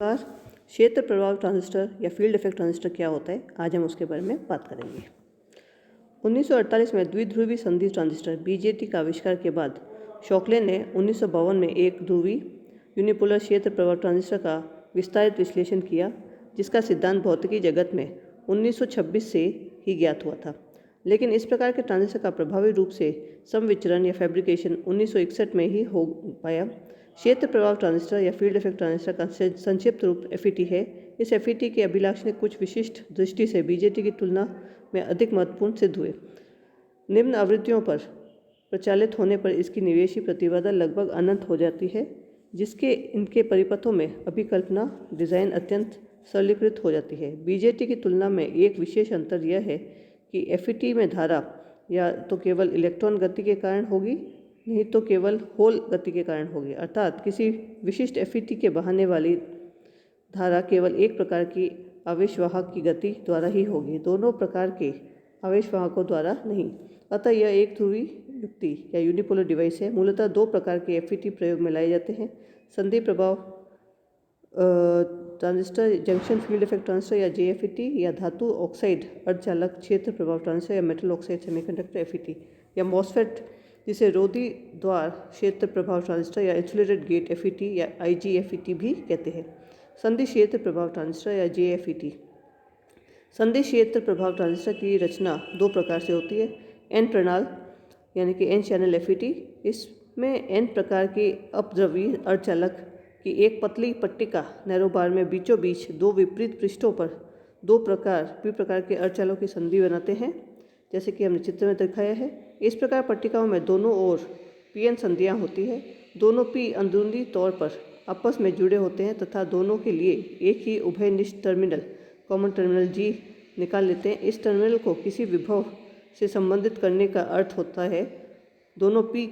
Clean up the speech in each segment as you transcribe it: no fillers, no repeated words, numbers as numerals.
नमस्कार। क्षेत्र प्रभाव ट्रांजिस्टर या फील्ड इफेक्ट ट्रांजिस्टर क्या होता है, आज हम उसके बारे में बात करेंगे। 1948 में द्विध्रुवी संधि ट्रांजिस्टर बीजेटी का आविष्कार के बाद शॉकले ने 1952 में एक ध्रुवी यूनिपोलर क्षेत्र प्रभाव ट्रांजिस्टर का विस्तारित विश्लेषण किया, जिसका सिद्धांत भौतिकी जगत में 1926 से ही ज्ञात हुआ था। लेकिन इस प्रकार के ट्रांजिस्टर का प्रभावी रूप से समविचरण या फैब्रिकेशन 1961 में ही हो पाया। क्षेत्र प्रभाव ट्रांजिस्टर या फील्ड इफेक्ट ट्रांजिस्टर का संक्षिप्त रूप FET है। इस FET के अभिलाक्षणिक कुछ विशिष्ट दृष्टि से बीजेटी की तुलना में अधिक महत्वपूर्ण सिद्ध हुए। निम्न आवृत्तियों पर प्रचालित होने पर इसकी निवेशी प्रतिबाधा लगभग अनंत हो जाती है, जिसके इनके परिपथों में अभिकल्पना डिज़ाइन अत्यंत सरलीकृत हो जाती है। बीजेटी की तुलना में एक विशेष अंतर यह है कि FET में धारा या तो केवल इलेक्ट्रॉन गति के कारण होगी, नहीं तो केवल होल गति के कारण होगी। अर्थात किसी विशिष्ट FET के बहाने वाली धारा केवल एक प्रकार की आवेशवाहक की गति द्वारा ही होगी, दोनों प्रकार के आवेशवाहकों द्वारा नहीं। अतः यह एक ध्रुवी युक्ति या यूनिपोलर डिवाइस है। मूलतः दो प्रकार के FET प्रयोग में लाए जाते हैं: संधि प्रभाव transistor junction field effect transistor या JFET, या धातु ऑक्साइड अर्धचालक क्षेत्र प्रभाव ट्रांजिस्टर या मेटल ऑक्साइड सेमीकंडक्टर FET, या MOSFET जिसे रोधी द्वार क्षेत्र प्रभाव ट्रांजिस्टर या इंसुलेटेड गेट FET या IGFET भी कहते हैं। संधि क्षेत्र प्रभाव ट्रांजिस्टर या JFET। संधि क्षेत्र प्रभाव ट्रांजिस्टर की रचना दो प्रकार से होती है: N प्रणाल यानी कि N चैनल FET। इसमें N प्रकार की अपद्रव्यी अर्धचालक की एक पतली पट्टिका नैरो बार में बीचों बीच दो विपरीत पृष्ठों पर दो P प्रकार के अर्धचालकों की संधि बनाते हैं, जैसे कि हमने चित्र में दिखाया है। इस प्रकार पट्टिकाओं में दोनों ओर PN संधियाँ होती है। दोनों P अंदरूनी तौर पर आपस में जुड़े होते हैं तथा दोनों के लिए एक ही उभयनिष्ठ टर्मिनल कॉमन टर्मिनल G निकाल लेते हैं। इस टर्मिनल को किसी विभव से संबंधित करने का अर्थ होता है दोनों P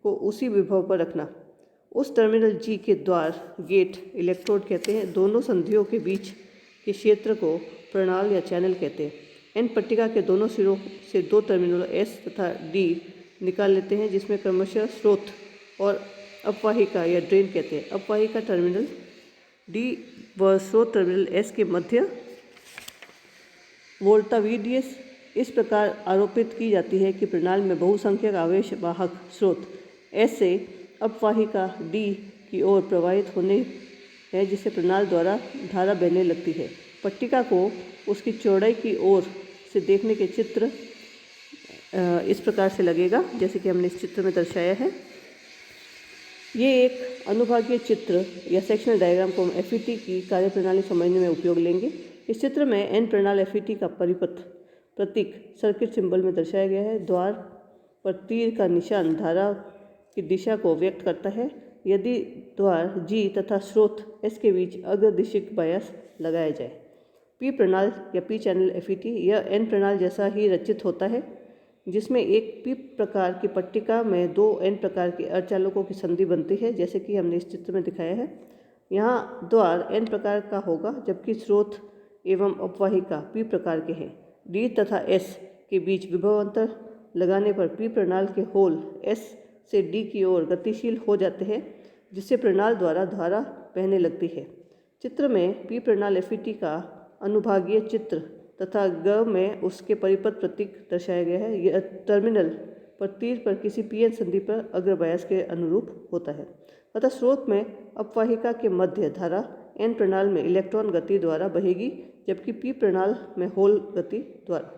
को उसी विभव पर रखना। उस टर्मिनल G के द्वार गेट इलेक्ट्रोड कहते हैं। दोनों संधियों के बीच के क्षेत्र को प्रणाल या चैनल कहते हैं। N पट्टिका के दोनों सिरों से दो टर्मिनल S तथा D निकाल लेते हैं, जिसमें क्रमशः स्रोत और अपवाहिका या ड्रेन कहते हैं। अपवाहिका टर्मिनल D व स्रोत टर्मिनल S के मध्य वोल्टा VDS इस प्रकार आरोपित की जाती है कि प्रणाल में बहुसंख्यक आवेश वाहक स्रोत S से अपवाहिका D की ओर प्रवाहित होने हैं, जिससे प्रणाल द्वारा धारा बहने लगती है। पट्टिका को उसकी चौड़ाई की ओर से देखने के चित्र इस प्रकार से लगेगा, जैसे कि हमने इस चित्र में दर्शाया है। ये एक अनुभागीय चित्र या सेक्शनल डायग्राम को हम FET की कार्यप्रणाली समझने में उपयोग लेंगे। इस चित्र में N प्रणाल FET का परिपथ प्रतीक सर्किट सिंबल में दर्शाया गया है। द्वार पर तीर का निशान धारा की दिशा को व्यक्त करता है। यदि द्वार G तथा स्रोत S के बीच अग्रदिशिक बायस लगाया जाए। P प्रणाल या P चैनल FET यह N प्रणाल जैसा ही रचित होता है, जिसमें एक P प्रकार की पट्टिका में दो N प्रकार के अर्धचालकों की संधि बनती है, जैसे कि हमने इस चित्र में दिखाया है। यहाँ द्वार N प्रकार का होगा, जबकि स्रोत एवं अपवाहिका P प्रकार के हैं। D तथा S के बीच विभव अंतर लगाने पर P प्रणाल के होल S से D की ओर गतिशील हो जाते हैं, जिससे प्रणाल द्वारा धारा बहने लगती है। चित्र में P प्रणाल FET का अनुभागीय चित्र तथा G में उसके परिपथ प्रतीक दर्शाया गया है। यह टर्मिनल पर तीर पर किसी PN संधि पर अग्रबायस के अनुरूप होता है। अतः स्रोत में अपवाहिका के मध्य धारा N प्रणाल में इलेक्ट्रॉन गति द्वारा बहेगी, जबकि P प्रणाल में होल गति द्वारा।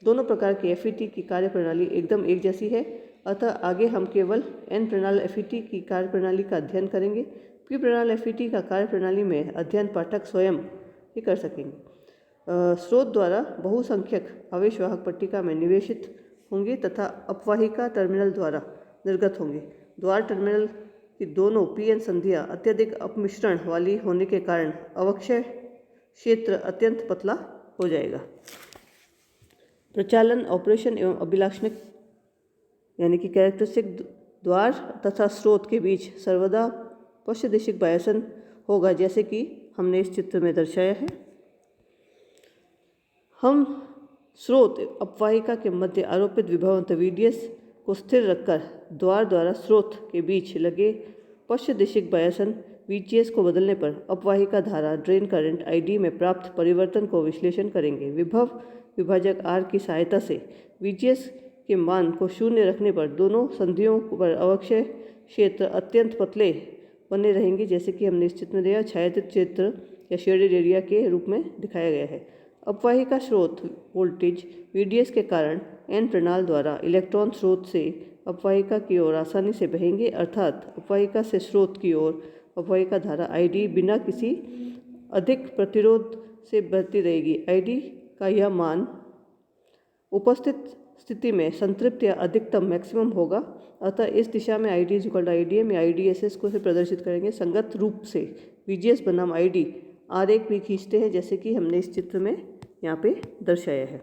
दोनों प्रकार के FET की कार्यप्रणाली एकदम एक जैसी है। अतः आगे हम केवल N प्रणाल FET की कार्यप्रणाली का अध्ययन करेंगे। P प्रणाल FET का कार्यप्रणाली में अध्ययन पाठक स्वयं ही कर सकेंगे। स्रोत द्वारा बहुसंख्यक आवेशवाहक पट्टिका में निवेशित होंगी तथा अपवाहिका टर्मिनल द्वारा निर्गत होंगी। द्वार टर्मिनल की दोनों PN संधियाँ अत्यधिक अपमिश्रण वाली होने के कारण अवक्षय क्षेत्र अत्यंत पतला हो जाएगा। प्रचालन ऑपरेशन एवं अभिलाक्षणिक यानी कि कैरेक्टरिस्टिक द्वार तथा स्रोत के बीच सर्वदा पश्चिदिशिक बायसन होगा, जैसे कि हमने इस चित्र में दर्शाया है। हम स्रोत अपवाहिका के मध्य आरोपित विभव अंतर VDS को स्थिर रखकर द्वार द्वारा स्रोत के बीच लगे पश्चिदिशिक बायसन VGS को बदलने पर अपवाहिका धारा ड्रेन करंट ID में प्राप्त परिवर्तन को विश्लेषण करेंगे। विभव विभाजक R की सहायता से VGS के मान को शून्य रखने पर दोनों संधियों पर अवक्षय क्षेत्र अत्यंत पतले बने रहेंगे, जैसे कि हमने इस चित्र में दिया छायांकित क्षेत्र या शेडेड एरिया के रूप में दिखाया गया है। अपवाहिका स्रोत वोल्टेज VDS के कारण N प्रणाल द्वारा इलेक्ट्रॉन स्रोत से अपवाहिका की ओर आसानी से बहेंगे, अर्थात अपवाहिका से स्रोत की ओर अपवाहिका धारा ID बिना किसी अधिक प्रतिरोध से बहती रहेगी। ID का यह मान उपस्थित स्थिति में संतृप्त या अधिकतम मैक्सिमम होगा, अतः इस दिशा में ID IDM या IDSS को से प्रदर्शित करेंगे। संगत रूप से VGS बनाम ID आरेख भी खींचते हैं, जैसे कि हमने इस चित्र में यहाँ पे दर्शाया है।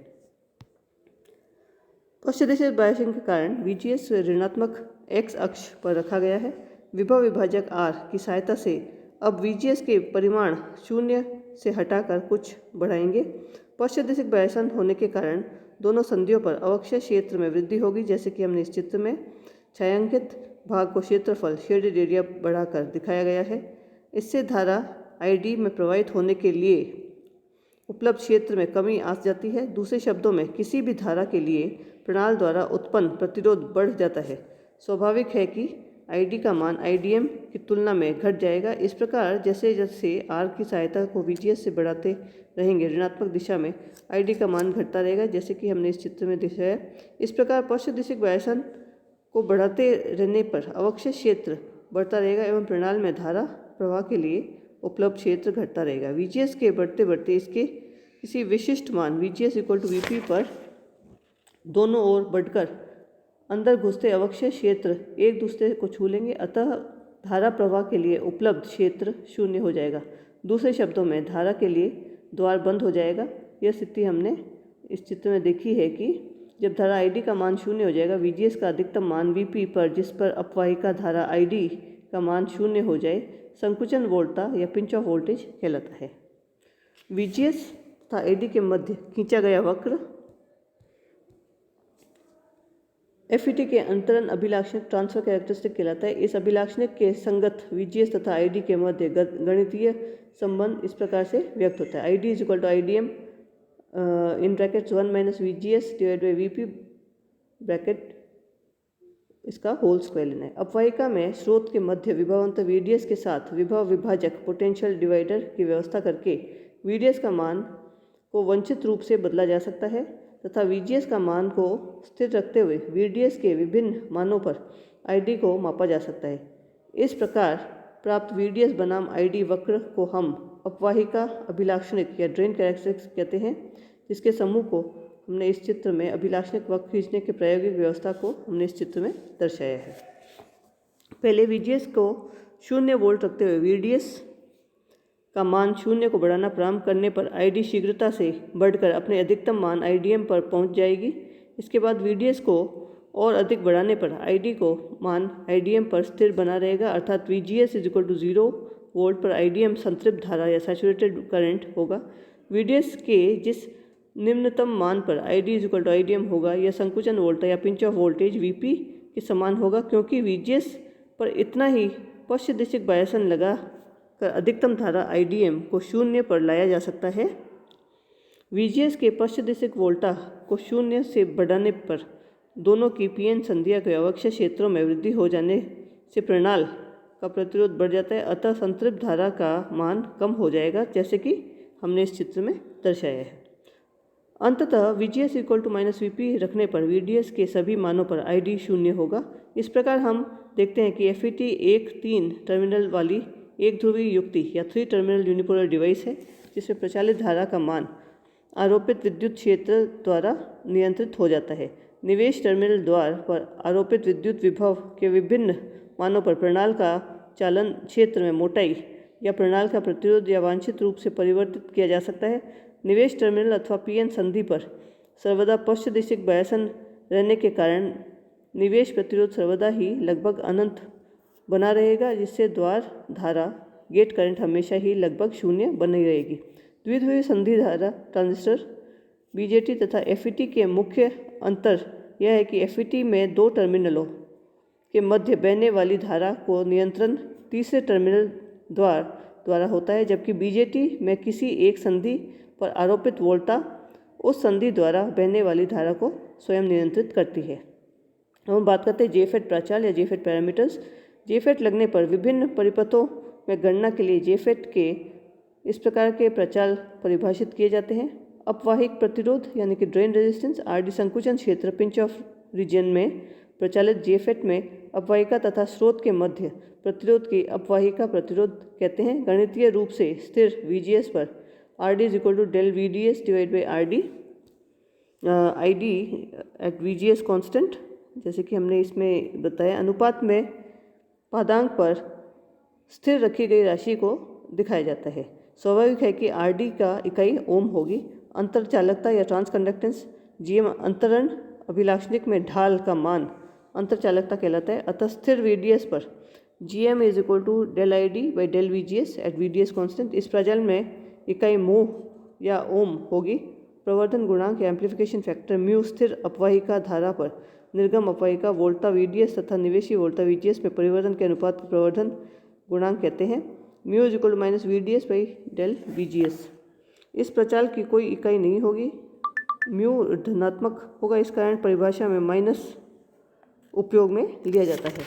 पश्चदिशीय बायसिंग के कारण VGS ऋणात्मक X अक्ष पर रखा गया है। विभव विभाजक R की सहायता से अब VGS के परिमाण शून्य से हटाकर कुछ बढ़ाएंगे। पश्चदिशीय बायसन होने के कारण दोनों संधियों पर अवक्षय क्षेत्र में वृद्धि होगी, जैसे कि हमने इस चित्र में छायांकित भाग को क्षेत्रफल शेडेड एरिया बढ़ाकर दिखाया गया है। इससे धारा ID में प्रवाहित होने के लिए उपलब्ध क्षेत्र में कमी आ जाती है। दूसरे शब्दों में किसी भी धारा के लिए प्रणाल द्वारा उत्पन्न प्रतिरोध बढ़ जाता है। स्वाभाविक है कि ID का मान IDM की तुलना में घट जाएगा। इस प्रकार जैसे जैसे R की सहायता को VGS से बढ़ाते रहेंगे, ऋणात्मक दिशा में ID का मान घटता रहेगा, जैसे कि हमने इस चित्र में दिखाया। इस प्रकार पश्चदिशीय बायसन को बढ़ाते रहने पर अवक्षय क्षेत्र बढ़ता रहेगा एवं प्रणाल में धारा प्रवाह के लिए उपलब्ध क्षेत्र घटता रहेगा। VGS के बढ़ते बढ़ते इसके किसी विशिष्ट मान VGS VP पर दोनों ओर बढ़कर अंदर घुसते अवक्षय क्षेत्र एक दूसरे को छू लेंगे, अतः धारा प्रवाह के लिए उपलब्ध क्षेत्र शून्य हो जाएगा। दूसरे शब्दों में धारा के लिए द्वार बंद हो जाएगा। यह स्थिति हमने इस चित्र में देखी है कि जब धारा ID का मान शून्य हो जाएगा, VGS का अधिकतम मान VP पर जिस पर अपवाहिका धारा ID का मान शून्य हो जाए, संकुचन वोल्टता या पिंच ऑफ वोल्टेज कहलाता है। VGS तथा ID के मध्य खींचा गया वक्र FET के अंतरण अभिलाक्षणिक ट्रांसफर कैरेक्टरिस्टिक कहलाता है। इस अभिलाक्षणिक के संगत VGS तथा ID के मध्य गणितीय संबंध इस प्रकार से व्यक्त होता है। ID IDM in brackets 1 - VGS divide by VP bracket इसका होल स्क्वायर लेना है। अपवाहिका में स्रोत के मध्य विभवांतर VDS के साथ विभव विभाजक पोटेंशियल डिवाइडर की व्यवस्था करके VDS का मान को वांछित रूप से बदला जा सकता है तथा VGS का मान को स्थिर रखते हुए VDS के विभिन्न मानों पर ID को मापा जा सकता है। इस प्रकार प्राप्त VDS बनाम ID वक्र को हम अपवाहिका अभिलाक्षणिक या ड्रेन कैरेक्टरिस्टिक्स कहते हैं, जिसके समूह को हमने इस चित्र में अभिलाक्षणिक वक्र खींचने के प्रायोगिक व्यवस्था को हमने इस चित्र में दर्शाया है। पहले VGS को 0 वोल्ट रखते हुए VDS का मान 0 को बढ़ाना प्रारंभ करने पर ID शीघ्रता से बढ़कर अपने अधिकतम मान IDM पर पहुंच जाएगी। इसके बाद VDS को और अधिक बढ़ाने पर ID को मान IDM पर स्थिर बना रहेगा, अर्थात VGS 0 वोल्ट पर IDM संतृप्त धारा या सैचुरेटेड करंट होगा। VDS के जिस निम्नतम मान पर ID IDM होगा, यह संकुचन वोल्टता या पिंच ऑफ वोल्टेज VP के समान होगा, क्योंकि VGS पर इतना ही पश्चदिशीय बायसन लगा कर अधिकतम धारा IDM को 0 पर लाया जा सकता है। VGS के पश्चदिशीय वोल्टता को 0 से बढ़ाने पर दोनों की PN संधियां के अवक्षय क्षेत्रों में वृद्धि हो जाने से प्रणाल का प्रतिरोध बढ़ जाता है, अतः संतृप्त धारा का मान कम हो जाएगा, जैसे कि हमने इस चित्र में दर्शाया है। अंततः VGS -VP रखने पर VDS के सभी मानों पर ID 0 होगा। इस प्रकार हम देखते हैं कि FET एक 3 टर्मिनल वाली एक ध्रुवीय युक्ति या 3 टर्मिनल यूनिपोलर डिवाइस है, जिसमें प्रचालित धारा का मान आरोपित विद्युत क्षेत्र द्वारा नियंत्रित हो जाता है। निवेश टर्मिनल द्वार पर आरोपित विद्युत विभव के विभिन्न मानों पर प्रणाल का चालन क्षेत्र में मोटाई या प्रणाल का प्रतिरोध या वांछित रूप से परिवर्तित किया जा सकता है। निवेश टर्मिनल अथवा PN संधि पर सर्वदा पश्चदिशीय बायसन रहने के कारण निवेश प्रतिरोध सर्वदा ही लगभग अनंत बना रहेगा, जिससे द्वार धारा गेट करंट हमेशा ही लगभग 0 बनी रहेगी। द्विध्रुवीय संधि धारा ट्रांजिस्टर BJT तथा FET के मुख्य अंतर यह है कि FET में 2 टर्मिनलों के मध्य बहने वाली धारा को नियंत्रण तीसरे टर्मिनल द्वारा होता है, जबकि बीजेटी में किसी एक संधि पर आरोपित वोल्टा उस संधि द्वारा बहने वाली धारा को स्वयं नियंत्रित करती है। हम बात करते हैं जेफेट प्राचाल या जेफेट पैरामीटर्स। जेफेट लगने पर विभिन्न परिपथों में गणना के लिए जेफेट के इस प्रकार के प्रचाल परिभाषित किए जाते हैं। अपवाहिक प्रतिरोध यानी कि ड्रेन रेजिस्टेंस, आरडी संकुचन क्षेत्र पिंच ऑफ रीजन में प्रचालित जेफेट में अपवाहिका तथा स्रोत के मध्य प्रतिरोध की अपवाहिका प्रतिरोध कहते हैं। गणितीय रूप से स्थिर VGS पर RD is equal to del VDS divide by RD ID at VGS constant, जैसे कि हमने इसमें बताया, अनुपात में पादांक पर स्थिर रखी गई राशि को दिखाया जाता है। स्वाभाविक है कि RD का इकाई ओम होगी। अंतर चालकता या ट्रांसकंडक्टेंस GM अंतरण अभिलाक्षणिक में ढाल का मान अंतर चालकता कहलाता है। अतः स्थिर VDS पर GM is equal to del ID by del VGS at VDS constant. इस प्रजाल में इकाई मोह या ओम होगी। प्रवर्धन गुणांक या एम्प्लीफिकेशन फैक्टर म्यू स्थिर अपवाहिका धारा पर निर्गम अपवाहिका वोल्टा VDS तथा निवेशी वोल्टा VGS में परिवर्तन के अनुपात को प्रवर्धन गुणांक कहते हैं। Mu is equal to minus VDS by del VGS। इस प्रचाल की कोई इकाई नहीं होगी, म्यू धनात्मक होगा, इस कारण परिभाषा में माइनस उपयोग में लिया जाता है।